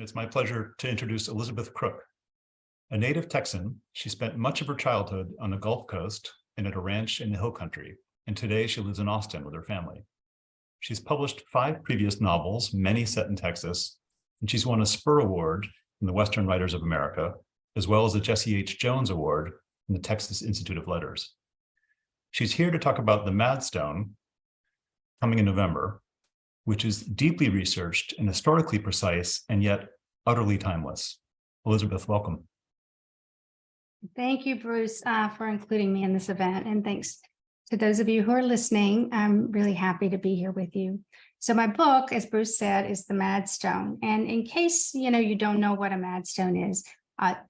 It's my pleasure to introduce Elizabeth Crook. A native Texan, she spent much of her childhood on the Gulf Coast and at a ranch in the Hill Country, and today she lives in Austin with her family. She's published 5 previous novels, many set in Texas, and she's won a Spur Award from the Western Writers of America, as well as the Jesse H. Jones Award from the Texas Institute of Letters. She's here to talk about the Madstone, coming in November, which is deeply researched and historically precise and yet utterly timeless. Elizabeth, welcome. Thank you, Bruce, for including me in this event. And thanks to those of you who are listening. I'm really happy to be here with you. So my book, as Bruce said, is The Madstone. And in case you don't know what a Madstone is,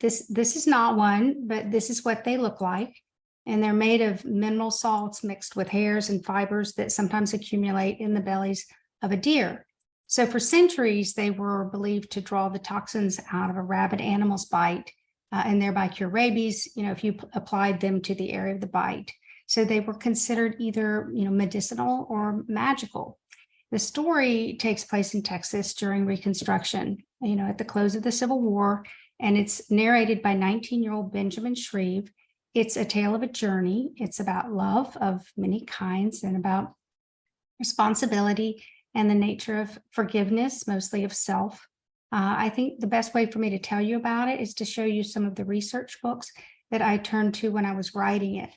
this is not one, but this is what they look like. And they're made of mineral salts mixed with hairs and fibers that sometimes accumulate in the bellies of a deer. So for centuries, they were believed to draw the toxins out of a rabid animal's bite and thereby cure rabies, if you applied them to the area of the bite. So they were considered either, medicinal or magical. The story takes place in Texas during Reconstruction, at the close of the Civil War, and it's narrated by 19-year-old Benjamin Shreve. It's a tale of a journey. It's about love of many kinds and about responsibility and the nature of forgiveness, mostly of self. I think the best way for me to tell you about it is to show you some of the research books that I turned to when I was writing it.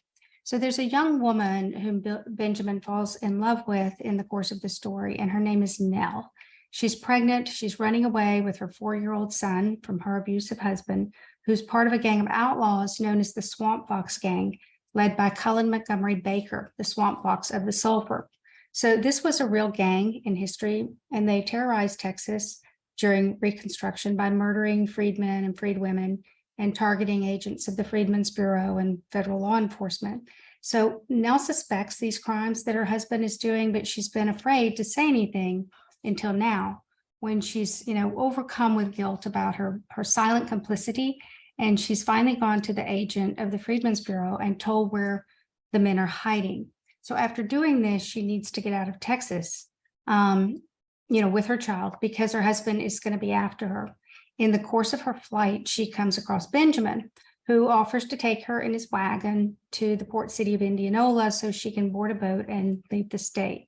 So there's a young woman whom Benjamin falls in love with in the course of the story, and her name is Nell. She's pregnant. She's running away with her 4-year-old son from her abusive husband, who's part of a gang of outlaws known as the Swamp Fox Gang, led by Cullen Montgomery Baker, the Swamp Fox of the Sulphur. So this was a real gang in history, and they terrorized Texas during Reconstruction by murdering freedmen and freedwomen and targeting agents of the Freedmen's Bureau and federal law enforcement. So Nell suspects these crimes that her husband is doing, but she's been afraid to say anything until now, when she's, overcome with guilt about her silent complicity. And she's finally gone to the agent of the Freedmen's Bureau and told where the men are hiding. So after doing this, she needs to get out of Texas, with her child, because her husband is going to be after her. In the course of her flight, she comes across Benjamin, who offers to take her in his wagon to the port city of Indianola so she can board a boat and leave the state.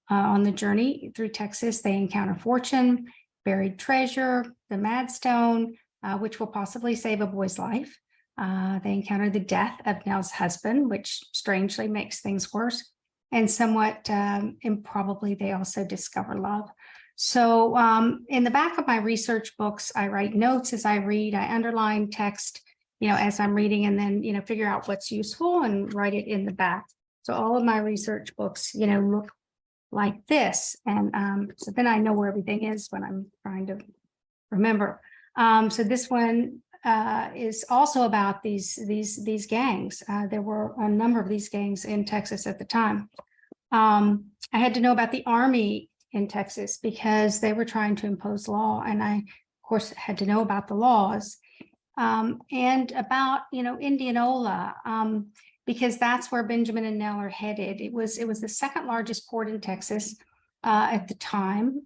On the journey through Texas, they encounter fortune, buried treasure, the Madstone, which will possibly save a boy's life. They encounter the death of Nell's husband, which strangely makes things worse. And somewhat improbably, they also discover love. So in the back of my research books, I write notes as I read. I underline text, as I'm reading, and then, figure out what's useful and write it in the back. So all of my research books, look like this. And so then I know where everything is when I'm trying to remember. So this one is also about these gangs. There were a number of these gangs in Texas at the time. I had to know about the Army in Texas because they were trying to impose law, and I, of course, had to know about the laws and about Indianola because that's where Benjamin and Nell are headed. It was the second largest port in Texas at the time,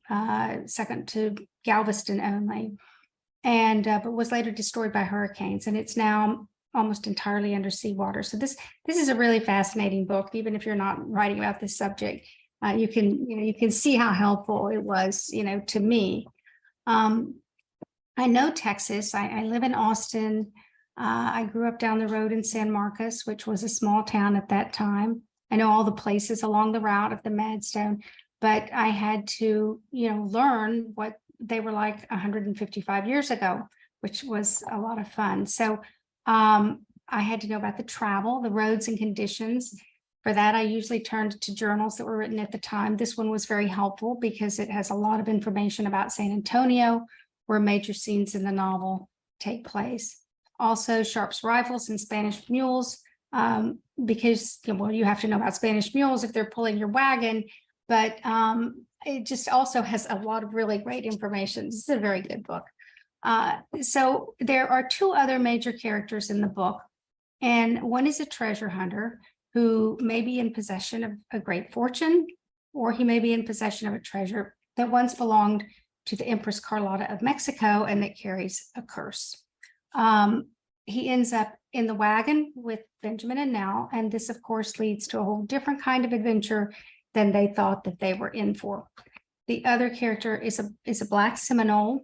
second to Galveston only. And but was later destroyed by hurricanes, and it's now almost entirely under seawater. So this is a really fascinating book. Even if you're not writing about this subject, you can see how helpful it was, to me. I know Texas. I live in Austin. I grew up down the road in San Marcos, which was a small town at that time. I know all the places along the route of the Madstone, but I had to, learn what they were like 155 years ago, which was a lot of fun. So I had to know about the travel, the roads and conditions. For that, I usually turned to journals that were written at the time. This one was very helpful because it has a lot of information about San Antonio, where major scenes in the novel take place. Also, Sharp's rifles and Spanish mules, because, you have to know about Spanish mules if they're pulling your wagon, but it just also has a lot of really great information. This is a very good book. So there are 2 other major characters in the book, and one is a treasure hunter who may be in possession of a great fortune, or he may be in possession of a treasure that once belonged to the Empress Carlotta of Mexico, and that carries a curse. He ends up in the wagon with Benjamin and Nell, and this, of course, leads to a whole different kind of adventure than they thought that they were in for. The other character is a Black Seminole.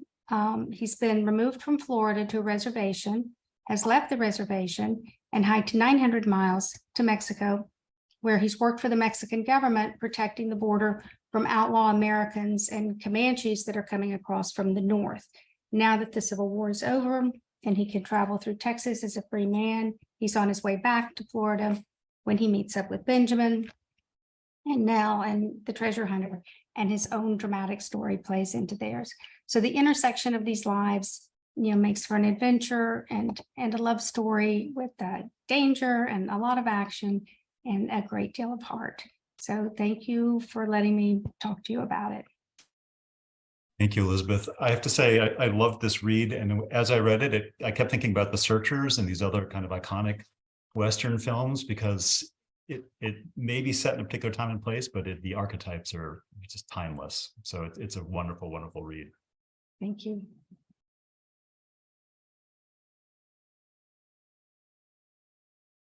He's been removed from Florida to a reservation, has left the reservation, and hiked 900 miles to Mexico, where he's worked for the Mexican government, protecting the border from outlaw Americans and Comanches that are coming across from the north. Now that the Civil War is over and he can travel through Texas as a free man, he's on his way back to Florida when he meets up with Benjamin and Nell and the treasure hunter, and his own dramatic story plays into theirs. So the intersection of these lives, makes for an adventure and a love story with danger and a lot of action and a great deal of heart. So thank you for letting me talk to you about it. Thank you, Elizabeth. I have to say, I loved this read. And as I read it, I kept thinking about The Searchers and these other kind of iconic Western films, because it may be set in a particular time and place, but the archetypes are just timeless. So it's a wonderful, wonderful read. Thank you.